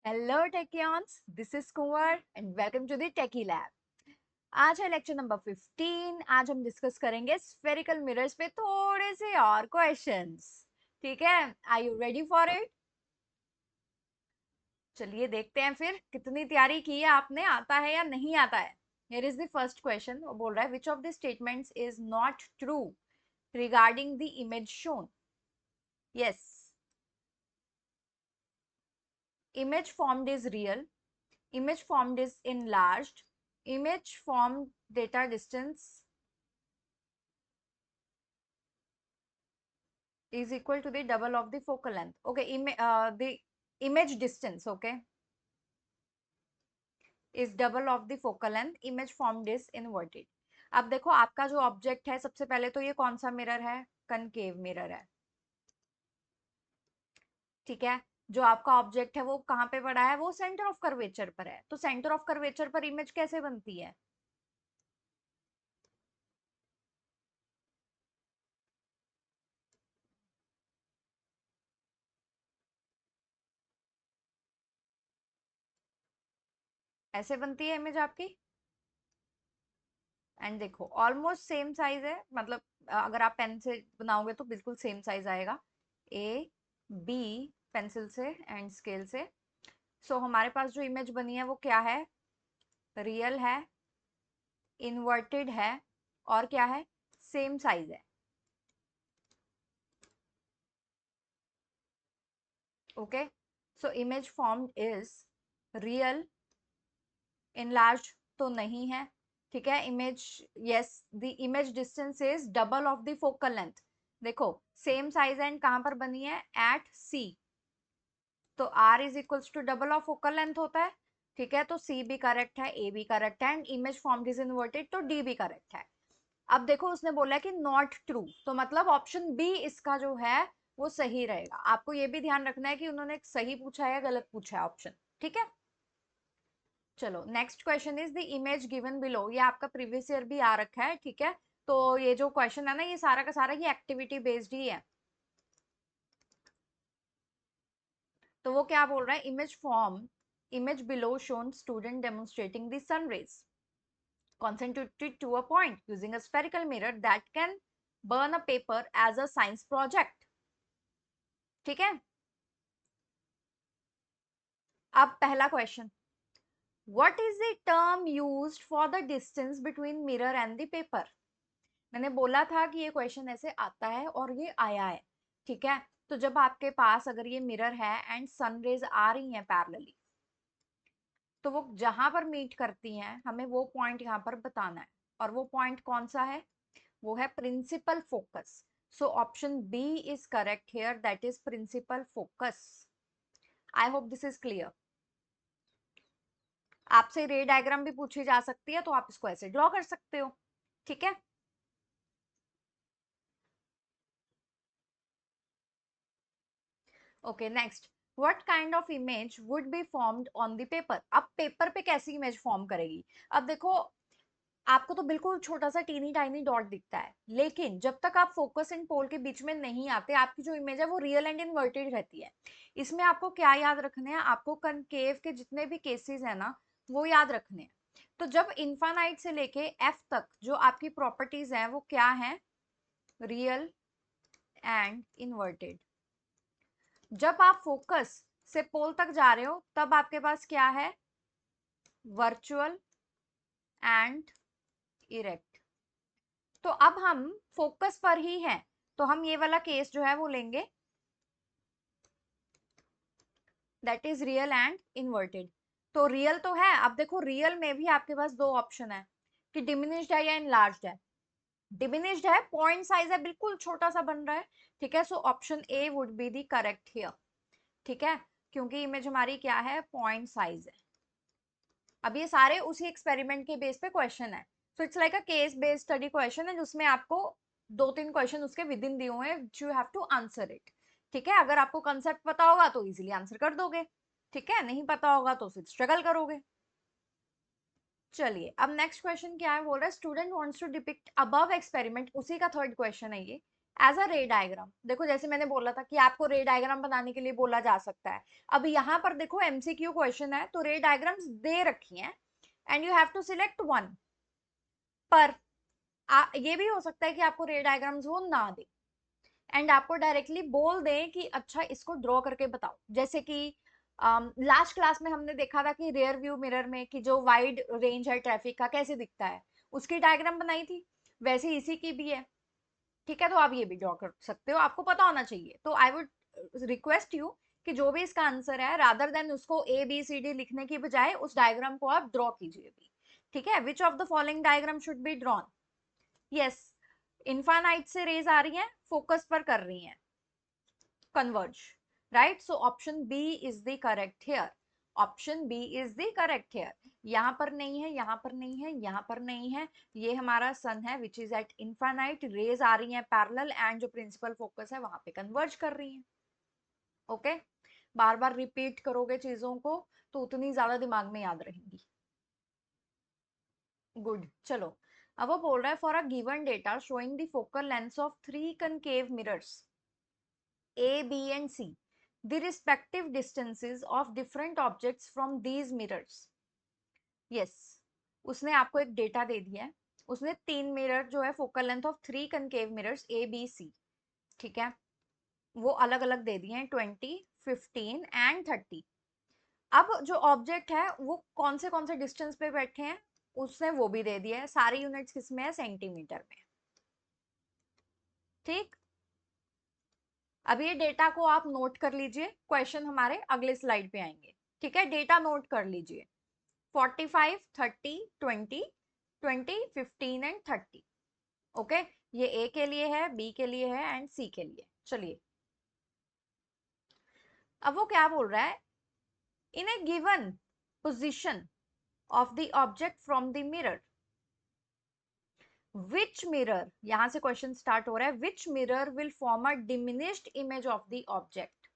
Hello techians, this is Kunwar and welcome to the Techy Lab. आज है lecture number 15। आज हम डिस्कस करेंगे स्फेरिकल मिरर्स पे थोड़े से और क्वेश्चंस। ठीक है, are you ready for it? चलिए देखते हैं फिर कितनी तैयारी की है आपने, आता है या नहीं आता है। Here is the first question. वो बोल रहा है which of the statements is not true regarding the image shown. Yes, image formed is real, image formed is enlarged, image formed data distance is equal to the double of the focal length. Okay, the image distance, okay, is double of the focal length. Image formed is inverted. अब देखो आपका जो object है, सबसे पहले तो ये कौन सा मिरर है? कनकेव मिरर है। ठीक है, जो आपका ऑब्जेक्ट है वो कहाँ पे पड़ा है? वो सेंटर ऑफ कर्वेचर पर है। तो सेंटर ऑफ कर्वेचर पर इमेज कैसे बनती है? ऐसे बनती है इमेज आपकी। एंड देखो ऑलमोस्ट सेम साइज है, मतलब अगर आप पेन से बनाओगे तो बिल्कुल सेम साइज आएगा। ए बी पेंसिल से एंड स्केल से। सो हमारे पास जो इमेज बनी है वो क्या है? रियल है, इन्वर्टेड है और क्या है? सेम साइज है। Okay, so image formed is real, enlarged तो नहीं है। ठीक है, image, yes, the image distance is double of the focal length. देखो सेम साइज एंड कहां पर बनी है? At C. तो r is equals to double of focal length होता है। ठीक है, तो c भी करेक्ट है, a भी करेक्ट है and image formed is inverted, तो d भी करेक्ट है। अब देखो उसने बोला है कि नॉट ट्रू, तो मतलब ऑप्शन बी इसका जो है वो सही रहेगा। आपको ये भी ध्यान रखना है कि उन्होंने सही पूछा है या गलत पूछा है ऑप्शन। ठीक है, चलो next question is the image given below. ये आपका प्रीवियस ईयर भी आ रखा है। ठीक है, तो ये जो क्वेश्चन है ना, ये सारा का सारा ये एक्टिविटी बेस्ड ही है। तो वो क्या बोल रहा है? Image below shown student demonstrating the sun rays concentrated to a point using a spherical mirror that can burn a paper as a science project. ठीक है, अब पहला question, what is the term used for the distance between mirror and the paper? मैंने बोला था कि ये question ऐसे आता है और ये आया है। ठीक है, तो जब आपके पास अगर ये मिरर है एंड सन रेज आ रही हैं पैरेलली, तो वो जहां पर मीट करती हैं हमें वो पॉइंट यहाँ पर बताना है। और वो पॉइंट कौन सा है? वो है principal focus. So option B is correct here, that is principal focus. I hope this is clear. आपसे रे डायग्राम भी पूछी जा सकती है, तो आप इसको ऐसे ड्रॉ कर सकते हो। ठीक है, okay next, what kind of image would be formed on the paper? अब पेपर पे कैसी इमेज फॉर्म करेगी? अब देखो आपको तो बिल्कुल छोटा सा टीनी टाइनी डॉट दिखता है, लेकिन जब तक आप फोकस एंड पोल के बीच में नहीं आते, आपकी जो इमेज है वो रियल एंड इनवर्टेड रहती है। इसमें आपको क्या याद रखना है? आपको कनकेव के जितने भी केसेस है ना, वो याद रखने हैं। तो जब इन्फानाइट से लेके एफ तक जो आपकी प्रॉपर्टीज हैं वो क्या है? Real and inverted. जब आप फोकस से पोल तक जा रहे हो तब आपके पास क्या है? Virtual and erect. तो अब हम फोकस पर ही हैं, तो हम ये वाला केस जो है वो लेंगे, that is real and inverted. तो रियल तो है। अब देखो रियल में भी आपके पास दो ऑप्शन है कि डिमिनिश्ड है या इनलार्ज्ड है। डिमिनिश्ड है, पॉइंट साइज है, बिल्कुल छोटा सा बन रहा है। ठीक है, so option A would be the correct here. ठीक है, क्योंकि इमेज हमारी क्या है? पॉइंट साइज है। अब ये सारे उसी एक्सपेरिमेंट के बेस पे क्वेश्चन है। So it's like a case based study question है, जिसमें आपको दो तीन क्वेश्चन उसके विद इन दिए हुए हैं, you have to answer it. ठीक है, अगर आपको कंसेप्ट पता होगा तो इजीली आंसर कर दोगे। ठीक है, नहीं पता होगा तो फिर स्ट्रगल करोगे। चलिए अब नेक्स्ट क्वेश्चन क्या है? बोल रहा है student wants to depict above experiment, उसी का थर्ड क्वेश्चन है ये, एज अ रे डायग्राम। देखो जैसे मैंने बोला था कि आपको रे डायग्राम बनाने के लिए बोला जा सकता है। अब यहाँ पर देखो एमसीक्यू क्वेश्चन है तो रे डायग्राम्स दे रखी हैं and you have to select one. पर ये भी हो सकता है कि आपको रे डायग्राम्स वो ना दे एंड आपको डायरेक्टली बोल दें कि अच्छा इसको ड्रॉ करके बताओ। जैसे कि लास्ट क्लास में हमने देखा था कि रियर व्यू मिरर में कि जो वाइड रेंज है ट्रैफिक का कैसे दिखता है, उसकी डायग्राम बनाई थी, वैसे इसी की भी है। ठीक है, तो आप ये भी ड्रॉ कर सकते हो, आपको पता होना चाहिए। तो आई वुड रिक्वेस्ट यू कि जो भी इसका आंसर है रादर देन उसको ए बी सी डी लिखने की बजाय उस डायग्राम को आप ड्रॉ कीजिए भी। ठीक है, which of the following diagram should be drawn. Yes, infinite से रेज आ रही हैं, फोकस पर कर रही हैं, converge, right? So option B is the correct here. Option B is the correct here. यहाँ पर नहीं है, यहाँ पर नहीं है, यहाँ पर नहीं है, ये हमारा सन है which is at infinite, rays आ रही है पैरेलल एंड जो प्रिंसिपल फोकस है वहां पे कन्वर्ज कर रही है। ओके, बार बार रिपीट करोगे चीजों को तो उतनी ज्यादा दिमाग में याद रहेंगी। गुड, चलो अब वो बोल रहा है for a given data showing the focal length of 3 concave mirrors A, B and C, the respective distances of different objects from these mirrors. Yes, उसने आपको एक डेटा दे दिया है, उसने 3 मिरर जो है focal length of 3 concave mirrors A, B, C, ठीक है, वो अलग अलग दे दिए हैं 20, 15 एंड 30। अब जो ऑब्जेक्ट है वो कौन से डिस्टेंस पे बैठे हैं उसने वो भी दे दिया है, सारी यूनिट्स किस में है, सेंटीमीटर में। ठीक, अब ये डेटा को आप नोट कर लीजिए, क्वेश्चन हमारे अगले स्लाइड पे आएंगे। ठीक है, डेटा नोट कर लीजिए, 45, 30, 20, 20, 15 एंड 30। ओके, ये ए के लिए है, बी के लिए है एंड सी के लिए। चलिए, अब वो क्या बोल रहा है, in a given position of the object from the mirror, which mirror, यहां से क्वेश्चन स्टार्ट हो रहा है, which mirror will form a diminished image of the object,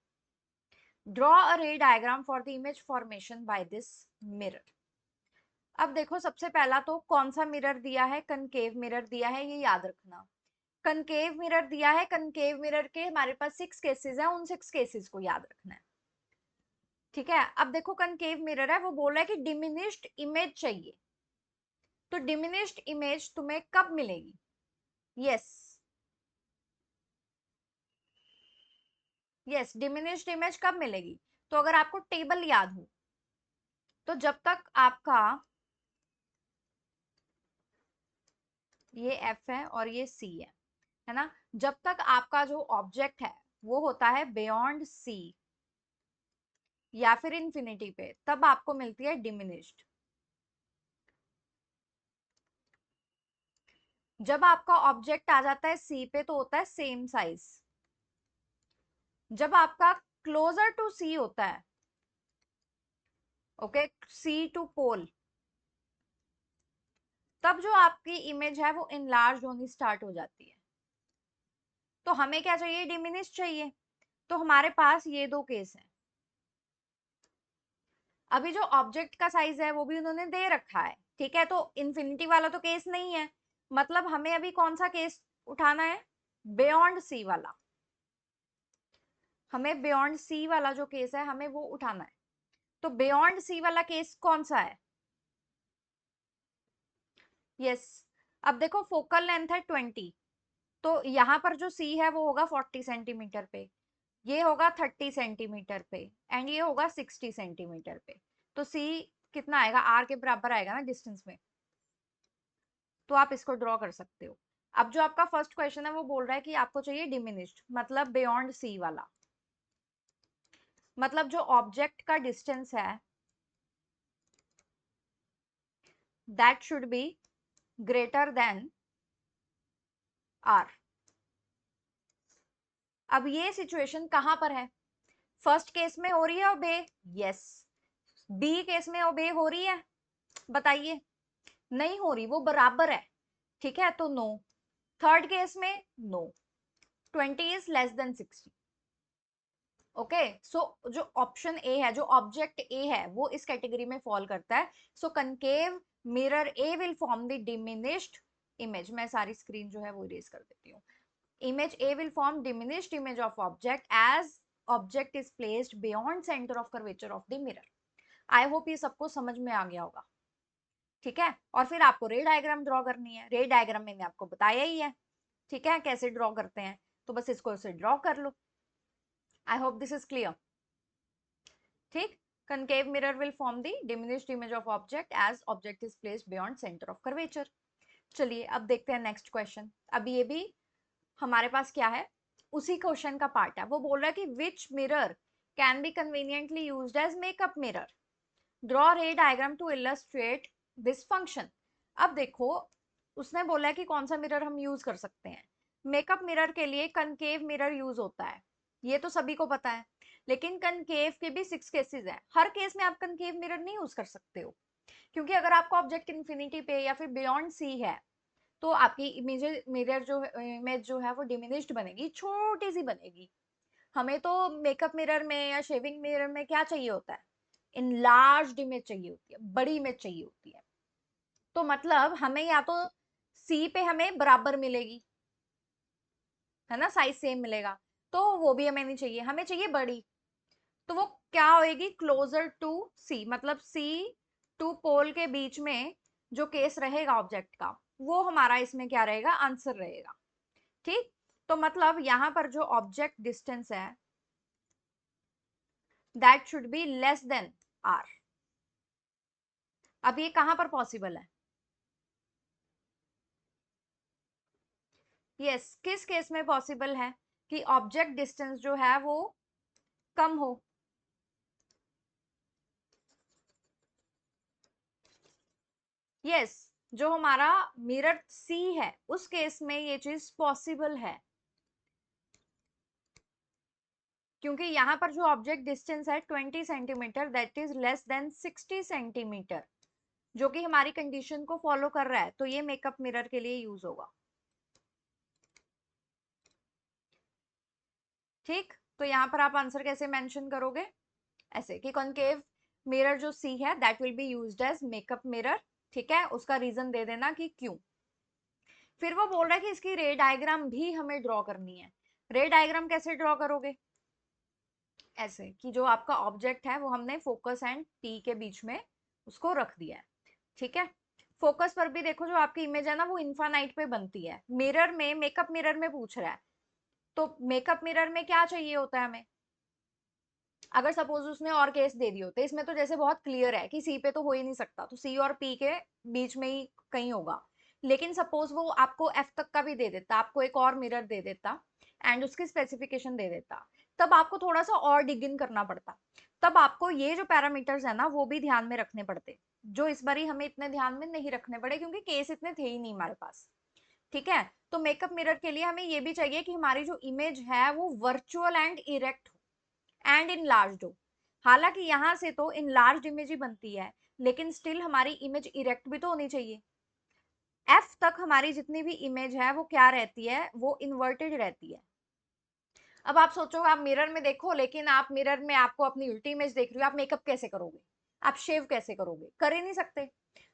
draw a ray diagram for the image formation by this mirror. अब देखो सबसे पहला तो कौन सा मिरर दिया है, कनकेव मिरर दिया है, ये याद रखना। कनकेव मिरर दिया है, कनकेव मिरर के हमारे पास 6 केसेस हैं, उन 6 केसेस को याद रखना है। ठीक है, अब देखो कनकेव मिरर है, वो बोल रहा है कि डिमिनिश्ड इमेज चाहिए, तो डिमिनिश्ड इमेज तुम्हें कब मिलेगी। यस, यस, डिमिनिश्ड इमेज कब मिलेगी, तो अगर आपको टेबल याद हो तो जब तक आपका ये एफ है और ये सी है ना, जब तक आपका जो ऑब्जेक्ट है वो होता है बियॉन्ड सी या फिर इंफिनिटी पे, तब आपको मिलती है डिमिनिश्ड। जब आपका ऑब्जेक्ट आ जाता है सी पे तो होता है सेम साइज। जब आपका क्लोजर टू सी होता है, ओके, सी टू पोल, तब जो आपकी इमेज है वो इनलार्ज होनी स्टार्ट हो जाती है। तो हमें क्या चाहिए, डिमिनिश चाहिए, तो हमारे पास ये दो केस हैं। अभी जो ऑब्जेक्ट का साइज है वो भी उन्होंने दे रखा है, ठीक है, तो इन्फिनिटी वाला तो केस नहीं है, मतलब हमें अभी कौन सा केस उठाना है, बियॉन्ड सी वाला। हमें बियॉन्ड सी वाला जो केस है हमें वो उठाना है। तो बियॉन्ड सी वाला केस कौन सा है, यस, अब देखो फोकल लेंथ है 20, तो यहाँ पर जो सी है वो होगा 40 सेंटीमीटर पे, ये होगा 30 सेंटीमीटर पे एंड ये होगा 60 सेंटीमीटर पे। तो सी कितना आएगा, आर के बराबर आएगा ना डिस्टेंस में, तो आप इसको ड्रॉ कर सकते हो। अब जो आपका फर्स्ट क्वेश्चन है वो बोल रहा है कि आपको चाहिए डिमिनिश्ड, मतलब बियॉन्ड सी वाला, मतलब जो ऑब्जेक्ट का डिस्टेंस है that should be greater than R. अब ये सिचुएशन कहां पर है, फर्स्ट केस में हो रही है ओबे, यस, बी केस में ओबे हो रही है, बताइए, नहीं हो रही, वो बराबर है, ठीक है, तो नो। थर्ड केस में no, 20 is less than 60। Okay, so जो ऑप्शन ए है, जो ऑब्जेक्ट ए है वो इस कैटेगरी में फॉल करता है। So concave mirror A will form the diminished image. मैं सारी स्क्रीन जो है वो इरेज कर देती हूँ। Image A will form diminished image of object as object is placed beyond center of curvature of the mirror. I hope ये सबको समझ में आ गया होगा, ठीक है। और फिर आपको रे डायग्राम ड्रॉ करनी है। रे डायग्राम मैंने आपको बताया ही है, ठीक है, कैसे ड्रॉ करते हैं, तो बस इसको ऐसे ड्रॉ कर लो। I hope this is clear, ठीक। concave mirror will form the diminished image of object as object is placed beyond center of curvature. चलिए अब देखते हैं नेक्स्ट क्वेश्चन। अब ये भी हमारे पास क्या है, उसी क्वेश्चन का पार्ट है। वो बोल रहा है कि which mirror can be conveniently used as makeup mirror, draw ray diagram to illustrate this function. अब देखो उसने बोला है कि कौन सा मिरर हम यूज कर सकते हैं। मेकअप मिरर के लिए कनकेव मिरर यूज होता है, ये तो सभी को पता है, लेकिन कनकेव के भी 6 केसेस हैं। हर केस में आप कनकेव मिरर नहीं यूज कर सकते हो, क्योंकि अगर आपका ऑब्जेक्ट इन्फिनिटी पे या फिर बियॉन्ड सी है तो आपकी इमेज मिरर जो इमेज जो है वो डिमिनिश्ड बनेगी, छोटी सी बनेगी। हमें तो मेकअप मिरर में या शेविंग मिरर में क्या चाहिए होता है, इनलार्ज्ड इमेज चाहिए होती है, बड़ी इमेज चाहिए होती है। तो मतलब हमें या तो सी पे हमें बराबर मिलेगी, है ना, साइज सेम मिलेगा, तो वो भी हमें नहीं चाहिए, हमें चाहिए बड़ी। तो वो क्या होएगी, क्लोजर टू सी, मतलब सी टू पोल के बीच में जो केस रहेगा ऑब्जेक्ट का, वो हमारा इसमें क्या रहेगा, आंसर रहेगा, ठीक। तो मतलब यहां पर जो ऑब्जेक्ट डिस्टेंस है that should be less than R. अब ये कहां पर पॉसिबल है, यस किस केस में पॉसिबल है कि ऑब्जेक्ट डिस्टेंस जो है वो कम हो, यस जो हमारा मिरर सी है उस केस में ये चीज पॉसिबल है, क्योंकि यहाँ पर जो ऑब्जेक्ट डिस्टेंस है 20 centimetre that is less than 60 centimetre, जो कि हमारी कंडीशन को फॉलो कर रहा है, तो ये मेकअप मिरर के लिए यूज होगा, ठीक। तो यहाँ पर आप आंसर कैसे मेंशन करोगे, ऐसे कि कॉनकेव मिरर जो सी है that will be used as makeup mirror, ठीक है, उसका रीजन दे देना कि क्यों। फिर वो बोल रहा है कि इसकी रे डायग्राम भी हमें ड्रॉ करनी है। रे डायग्राम कैसे ड्रॉ करोगे, ऐसे कि जो आपका ऑब्जेक्ट है वो हमने फोकस एंड पी के बीच में उसको रख दिया है, ठीक है। फोकस पर भी देखो जो आपकी इमेज है ना वो इन्फानाइट पे बनती है, मिरर में मेकअप मिरर में पूछ रहा है, तो मेकअप मिरर में क्या चाहिए होता है हमें, अगर सपोज उसने और केस दे दिए होते, इसमें तो जैसे बहुत क्लियर है कि सी पे तो हो ही नहीं सकता, तो सी और पी के बीच में ही कहीं होगा, लेकिन सपोज वो आपको एफ तक का भी दे देता, आपको एक और मिरर दे देता एंड उसकी स्पेसिफिकेशन दे देता, तब आपको थोड़ा सा और डिग इन करना पड़ता, तब आपको ये जो पैरामीटर्स है ना वो भी ध्यान में रखने पड़ते, जो इस बारी हमें इतने ध्यान में नहीं रखने पड़े क्योंकि केस इतने थे ही नहीं हमारे पास, ठीक है। तो मेकअप मिरर के लिए हमें ये भी चाहिए कि हमारी जो इमेज है वो virtual and erect and enlarged हो। हालांकि यहां से तो इनलार्ज्ड इमेज ही बनती है, लेकिन स्टिल हमारी इमेज इरेक्ट भी तो होनी चाहिए। एफ तक हमारी जितनी भी इमेज है वो क्या रहती है, वो इन्वर्टेड रहती है। अब आप सोचो आप मिरर में देखो, लेकिन आप मिरर में आपको अपनी उल्टी इमेज देख रही हो, आप मेकअप कैसे करोगे, आप शेव कैसे करोगे, कर ही नहीं सकते।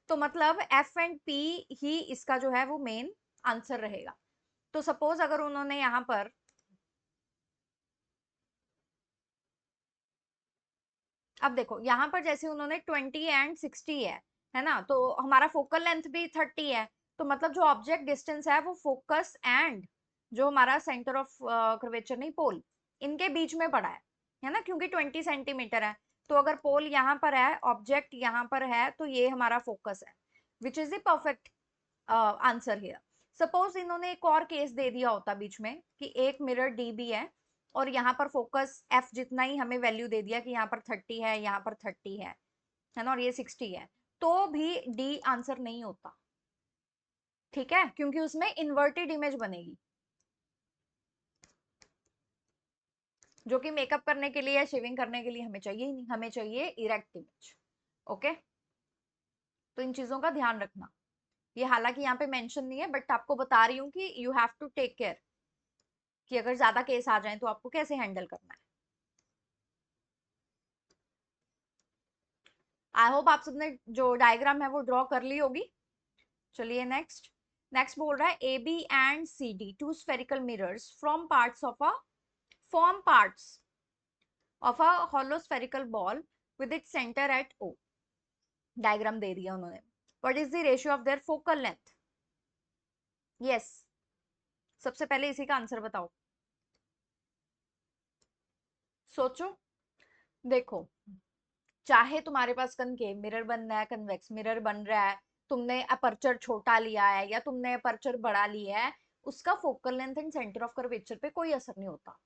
तो मतलब एफ एंड पी ही इसका जो है वो मेन आंसर रहेगा। तो सपोज अगर उन्होंने यहाँ पर अब देखो यहाँ पर जैसे उन्होंने 20 एंड 60 है ना, तो हमारा फोकल लेंथ भी 30 है, तो मतलब जो ऑब्जेक्ट डिस्टेंस है वो फोकस एंड जो हमारा सेंटर ऑफ कर्वेचर नहीं पोल, इनके बीच में पड़ा है ना, क्योंकि 20 सेंटीमीटर है, तो अगर पोल यहाँ पर है ऑब्जेक्ट यहाँ पर है तो ये हमारा फोकस है, which is the perfect answer here. Suppose इन्होंने एक और केस दे दिया होता बीच में कि एक मिरर डी भी है और यहाँ पर फोकस एफ जितना ही हमें वैल्यू दे दिया कि यहाँ पर 30 है, यहाँ पर 30 है ना, और ये 60 है, तो भी डी आंसर नहीं होता, ठीक है, क्योंकि उसमें इन्वर्टेड इमेज बनेगी, जो कि मेकअप करने के लिए या शेविंग करने के लिए हमें चाहिए ही नहीं, हमें चाहिए इरेक्ट इमेज, ओके। तो इन चीजों का ध्यान रखना, ये हालांकि यहाँ पे मेंशन नहीं है बट आपको बता रही हूँ कि you have to take care कि अगर ज्यादा केस आ जाए तो आपको कैसे हैंडल करना है। आई होप आप सबने जो डायग्राम है वो ड्रॉ कर ली होगी। चलिए नेक्स्ट, नेक्स्ट बोल रहा है A B and C D two spherical mirrors from parts of a form parts of a hollow spherical ball with its center at O. Diagram दे दिया उन्होंने. What is the ratio of their focal length? Yes, सबसे पहले इसी का answer बताओ. सोचो. देखो, चाहे तुम्हारे पास कनकेव मिरर बन रहा है, कन्वेक्स मिरर बन रहा है, तुमने अपर्चर छोटा लिया है या तुमने अपर्चर बड़ा लिया है, उसका focal length and centre of curvature पे कोई असर नहीं होता.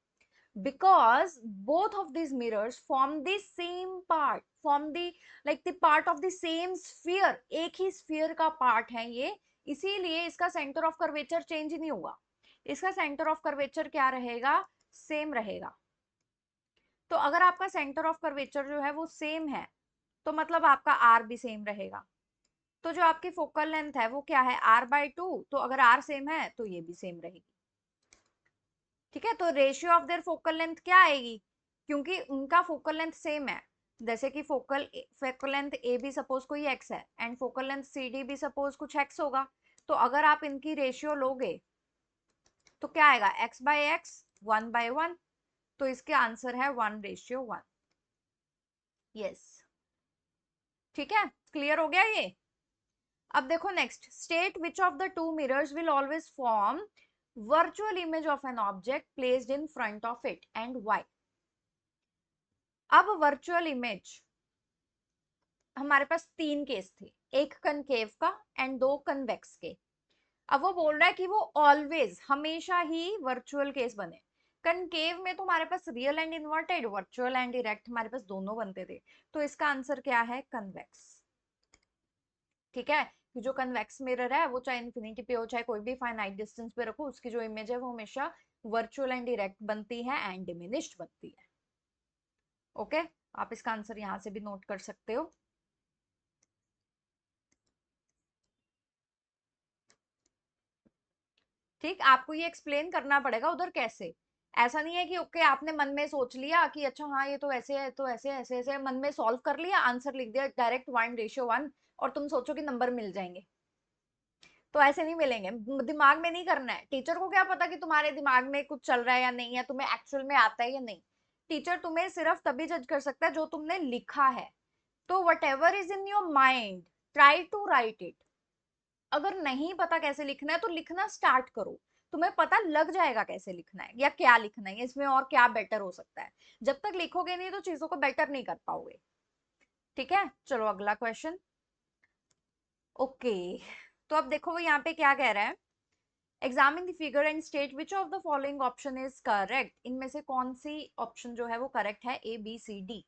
Because both of these mirrors form the same part, form the like the part of the same sphere. एक ही sphere का part है ये, इसीलिए इसका center of curvature change ही नहीं हुआ. इसका center of curvature क्या रहेगा? Same रहेगा. तो अगर आपका center of curvature जो है वो same है, तो मतलब आपका R भी same रहेगा. तो जो आपकी focal length है वो क्या है? R/2. तो अगर R same है तो ये भी same रहेगी. ठीक है, तो ratio of their focal length क्या आएगी? क्योंकि उनका फोकल लेंथ सेम है. जैसे कि फोकल लेंथ ए भी सपोज कोई एक्स है and focal length C D भी सपोज कुछ एक्स होगा. तो अगर आप इनकी रेशियो लोगे तो क्या आएगा? X by X, 1/1. तो इसके आंसर है 1:1. यस, ठीक है, क्लियर हो गया ये. अब देखो next, state which of the two mirrors will always form virtual image of an object placed in front of it and why. अब वर्चुअल इमेज हमारे पास 3 केस थे, एक कनकेव का एंड 2 कन्वेक्स के. अब वो बोल रहा है कि वो ऑलवेज हमेशा ही वर्चुअल केस बने. कनकेव में तो हमारे पास real and inverted, virtual and direct हमारे पास दोनों बनते थे. तो इसका आंसर क्या है? कन्वेक्स. ठीक है, जो कन्वेक्स मिरर है वो चाहे इन्फिनिटी पे हो चाहे कोई भी फाइनाइट डिस्टेंस पे रखो, उसकी जो इमेज है वो हमेशा वर्चुअल एंड डायरेक्ट बनती है एंड डिमिनिश्ड बनती है. ओके, आप इसका आंसर यहां से भी नोट कर सकते हो. ठीक, आपको ये एक्सप्लेन करना पड़ेगा उधर कैसे. ऐसा नहीं है कि ओके आपने मन में सोच लिया कि अच्छा हाँ ये तो ऐसे है, तो ऐसे ऐसे ऐसे मन में सॉल्व कर लिया, आंसर लिख दिया डायरेक्ट 1:1 और तुम सोचो कि नंबर मिल जाएंगे. तो ऐसे नहीं मिलेंगे. दिमाग में नहीं करना है. टीचर को क्या पता कि तुम्हारे दिमाग में कुछ चल रहा है या नहीं है, तुम्हें एक्चुअल में आता है या नहीं. टीचर तुम्हें सिर्फ तभी जज कर सकता है जो तुमने लिखा है. तो whatever is in your mind, try to write it. अगर नहीं पता कैसे लिखना है तो लिखना स्टार्ट करो. तुम्हें पता लग जाएगा कैसे लिखना है या क्या लिखना है, इसमें और क्या बेटर हो सकता है. जब तक लिखोगे नहीं तो चीजों को बेटर नहीं कर पाओगे. ठीक है, चलो अगला क्वेश्चन. ओके, तो अब देखो वो यहाँ पे क्या कह रहा है. Examine the figure and state which of the following option is correct. इनमें से कौन सी ऑप्शन जो है वो करेक्ट है? A B C D.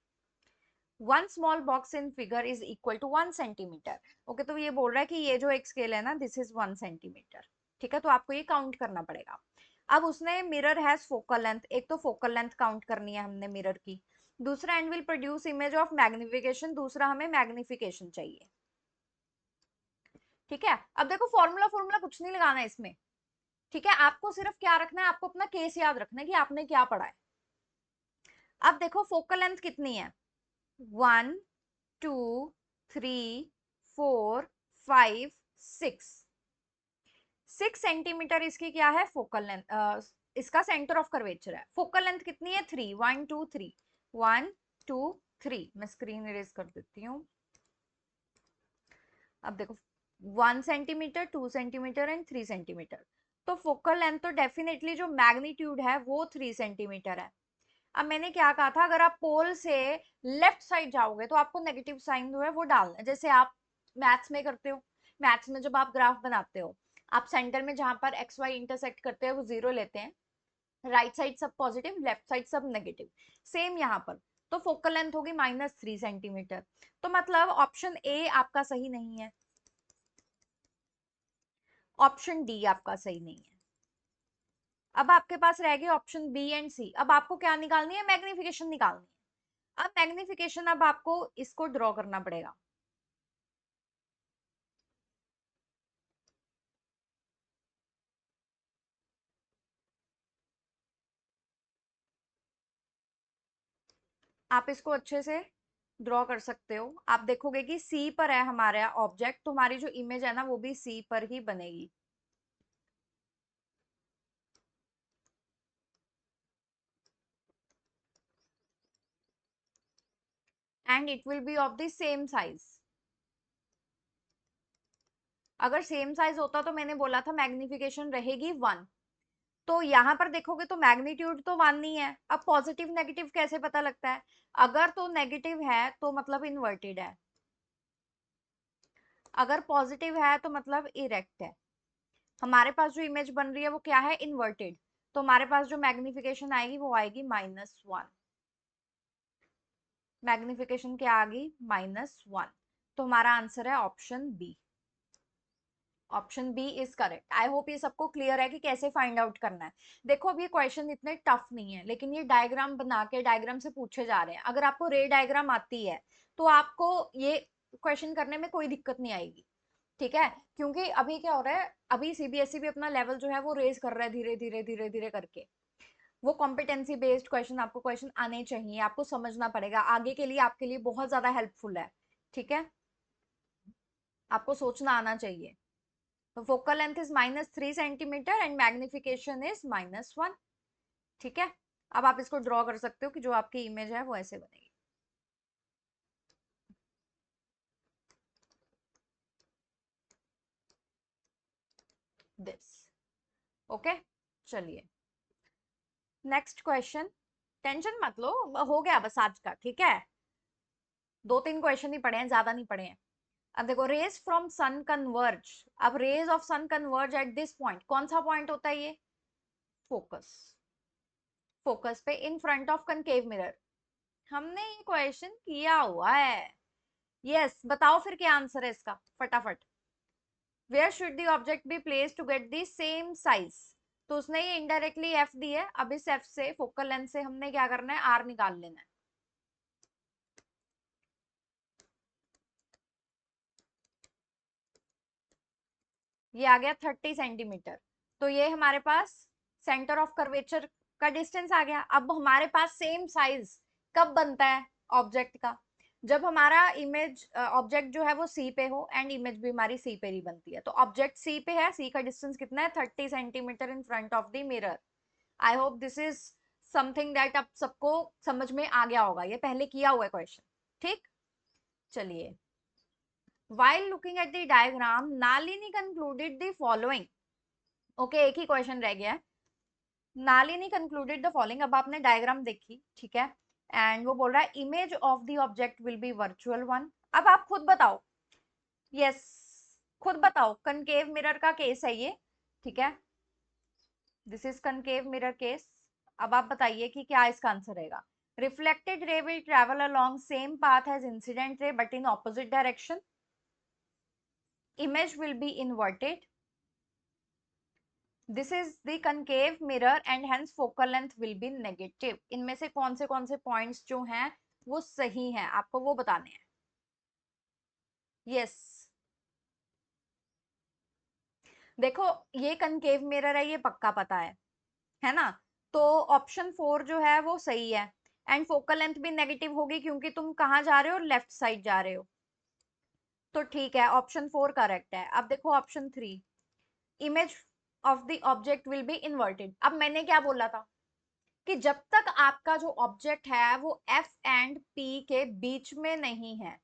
One small box in figure is equal to 1 centimetre. Okay, तो ये बोल रहा है कि ये जो एक स्केल है ना, दिस इज 1 सेंटीमीटर. ठीक है, तो आपको ये काउंट करना पड़ेगा. अब उसने मिरर हैज फोकल लेंथ, एक तो फोकल लेंथ काउंट करनी है हमने मिरर की. दूसरा and will produce image of magnification, दूसरा हमें मैग्निफिकेशन चाहिए. ठीक है, अब देखो फॉर्मूला फॉर्मूला कुछ नहीं लगाना है इसमें. ठीक है, आपको सिर्फ क्या रखना है, आपको अपना केस याद रखना है कि आपने क्या पढ़ा है. अब देखो फोकल लेंथ कितनी है? 1 2 3 4 5 6. 6 सेंटीमीटर इसकी क्या है? Focal length. इसका सेंटर ऑफ कर्वेचर है. फोकल लेंथ कितनी है? 3. 1 2 3. 1 2 3. मैं स्क्रीन इरेज कर देती हूँ. अब देखो 1 सेंटीमीटर, 2 सेंटीमीटर एंड 3 सेंटीमीटर. तो फोकल लेंथ तो डेफिनेटली जो मैग्नीट्यूड है वो 3 सेंटीमीटर है. अब मैंने क्या कहा था, अगर आप पोल से लेफ्ट साइड जाओगे तो आपको नेगेटिव साइन जो है वो डालना है, जैसे आप मैथ्स में करते हो. मैथ्स में जब आप ग्राफ बनाते हो, आप सेंटर में जहां पर एक्स वाई इंटरसेक्ट करते हैं वो 0 लेते हैं. राइट साइड सब पॉजिटिव, लेफ्ट साइड सब नेगेटिव. सेम यहाँ पर. तो फोकल लेंथ होगी -3 सेंटीमीटर. तो मतलब ऑप्शन ए आपका सही नहीं है, ऑप्शन डी आपका सही नहीं है. अब आपके पास रह गए ऑप्शन बी एंड सी. अब आपको क्या निकालनी है? मैग्निफिकेशन निकालनी है. अब मैग्निफिकेशन, अब आपको इसको ड्रॉ करना पड़ेगा. आप इसको अच्छे से ड्रॉ कर सकते हो. आप देखोगे कि सी पर है हमारा ऑब्जेक्ट, तो हमारी जो इमेज है ना वो भी सी पर ही बनेगी. And it will be of the same size. अगर सेम साइज होता तो मैंने बोला था मैग्निफिकेशन रहेगी 1। तो यहाँ पर देखोगे तो मैग्नीट्यूड तो 1 नहीं है। अब पॉजिटिव नेगेटिव कैसे पता लगता है? अगर तो नेगेटिव है तो मतलब इन्वर्टेड है, अगर पॉजिटिव है तो मतलब इरेक्ट है। हमारे पास जो इमेज बन रही है वो क्या है? इन्वर्टेड। तो हमारे पास जो मैग्निफिकेशन आएगी वो आएगी -1। मैग्निफिकेशन क्या आ गई? -1। तो हमारा आंसर है option B. Option B is correct. I hope ये सबको क्लियर है कि कैसे फाइंड आउट करना है। देखो अब ये क्वेश्चन इतने टफ नहीं है, लेकिन ये डायग्राम बना के डायग्राम से पूछे जा रहे हैं। अगर आपको रे डायग्राम आती है तो आपको ये क्वेश्चन करने में कोई दिक्कत नहीं आएगी, ठीक है? क्योंकि अभी क्या हो रहा है, अभी सीबीएसई भी अपना लेवल जो है वो रेज कर रहा है धीरे धीरे धीरे धीरे करके। वो कॉम्पिटेंसी बेस्ड क्वेश्चन, आपको क्वेश्चन आने चाहिए, आपको समझना पड़ेगा, आगे के लिए आपके लिए बहुत ज्यादा हेल्पफुल है, ठीक है? आपको सोचना आना चाहिए। तो focal length is -3 centimetre and magnification is -1, ठीक है? अब आप इसको ड्रॉ कर सकते हो कि जो आपकी इमेज है वो ऐसे बनेगी। This, okay. चलिए नेक्स्ट क्वेश्चन। टेंशन मत लो, हो गया बस आज का, ठीक है? 2-3 क्वेश्चन ही पढ़े हैं, ज्यादा नहीं पढ़े हैं। अब देखो, रेज फ्रॉम सन कन्वर्ज। अब rays of sun converge at this point, कौन सा पॉइंट होता है ये? फोकस। फोकस पे in front of concave mirror. हमने ये क्वेश्चन किया हुआ है। यस, बताओ फिर क्या आंसर है इसका फटाफट। Where should the object be place to get the same size? तो उसने ये इनडायरेक्टली एफ दी है। अब इस एफ से, फोकल लेंथ से, हमने क्या करना है? आर निकाल लेना है। ये आ गया 30 सेंटीमीटर। तो ये हमारे पास सेंटर ऑफ कर्वेचर का डिस्टेंस आ गया। अब हमारे पास सेम साइज कब बनता है ऑब्जेक्ट का? जब हमारा इमेज ऑब्जेक्ट जो है वो सी पे हो एंड इमेज भी हमारी सी पे ही बनती है। तो ऑब्जेक्ट सी पे है, सी का डिस्टेंस कितना है? 30 centimetre in front of the mirror. I hope this is something that आप सबको समझ में आ गया होगा, ये पहले किया हुआ है क्वेश्चन, ठीक? चलिए, while looking at the diagram Nalini concluded the following। Okay, एक ही क्वेश्चन रह गया है। Nalini concluded the following. अब आपने डायग्राम देखी, ठीक है? एंड वो बोल रहा है image of the object will be virtual one. अब आप खुद बताओ। यस, खुद बताओ। कनकेव मिरर का केस है ये, ठीक है? This is concave mirror case. अब आप बताइए कि क्या इसका आंसर रहेगा। Reflected ray will travel along same path as incident ray but in opposite direction. Image will be inverted. This is the concave mirror and hence focal length will be negative. इनमें से कौन से points जो हैं वो सही हैं, आपको वो बताने हैं। यस, देखो ये कनकेव मिरर है, ये पक्का पता है ना? तो ऑप्शन 4 जो है वो सही है। एंड फोकल लेंथ भी नेगेटिव होगी क्योंकि तुम कहाँ जा रहे हो? लेफ्ट साइड जा रहे हो। तो ठीक है, ऑप्शन 4 करेक्ट है। अब देखो option 3, image of the object will be inverted. अब मैंने क्या बोला था कि जब तक आपका जो ऑब्जेक्ट है वो एफ एंड पी के बीच में नहीं है,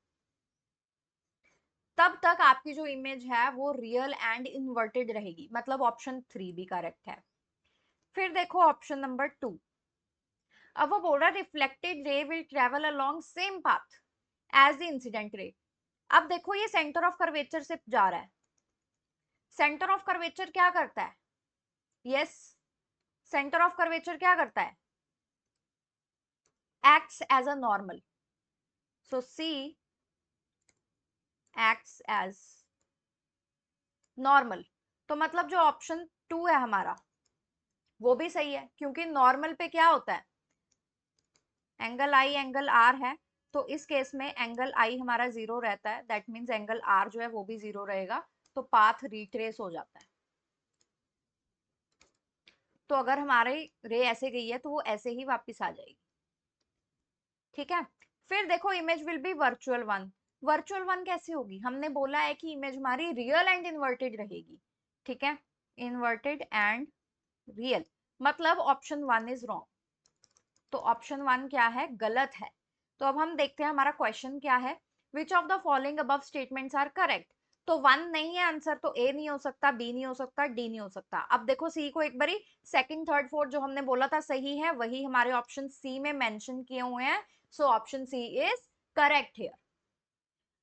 तब तक आपकी जो इमेज है वो रियल एंड इन्वर्टेड रहेगी। मतलब ऑप्शन 3 भी करेक्ट है। फिर देखो ऑप्शन नंबर 2। अब वो बोल रहा है reflected ray will travel along same path as the incident ray. अब देखो ये सेंटर ऑफ कर्वेचर से जा रहा है। सेंटर ऑफ कर्वेचर क्या करता है? यस, सेंटर ऑफ कर्वेचर क्या करता है? Acts as a normal. So C acts as normal. तो मतलब जो ऑप्शन 2 है हमारा वो भी सही है, क्योंकि नॉर्मल पे क्या होता है? एंगल आई एंगल आर है। तो इस केस में एंगल आई हमारा 0 रहता है, दैट मीन्स एंगल आर जो है वो भी 0 रहेगा। तो पाथ रिट्रेस हो जाता है। तो अगर हमारी रे ऐसे गई है तो वो ऐसे ही वापस आ जाएगी, ठीक है? फिर देखो image will B virtual one. Virtual one कैसे होगी? हमने बोला है कि इमेज हमारी रियल एंड इन्वर्टेड रहेगी, ठीक है? इन्वर्टेड एंड रियल, मतलब ऑप्शन 1 इज रॉन्ग। तो ऑप्शन 1 क्या है? गलत है। तो अब हम देखते हैं हमारा क्वेश्चन क्या है। Which of the following above statements are correct. तो 1 नहीं है आंसर, तो ए नहीं हो सकता, बी नहीं हो सकता, डी नहीं हो सकता। अब देखो सी को एक बारी, सेकंड थर्ड फोर्थ जो हमने बोला था सही है, वही हमारे ऑप्शन सी में मेंशन किए हुए हैं। So option C is correct here.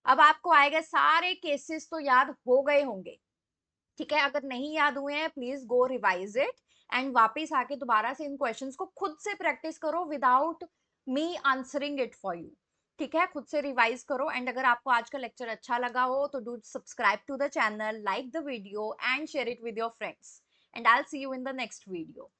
अब आपको आएगा, सारे केसेस तो याद हो गए होंगे, ठीक है। अगर नहीं याद हुए हैं please go revise it and वापस आके दोबारा से इन क्वेश्चंस को खुद से प्रैक्टिस करो without me answering it for you. ठीक है, खुद से रिवाइज करो। एंड अगर आपको आज का लेक्चर अच्छा लगा हो तो do subscribe to the channel, like the video and share it with your friends. And I will see you in the next video.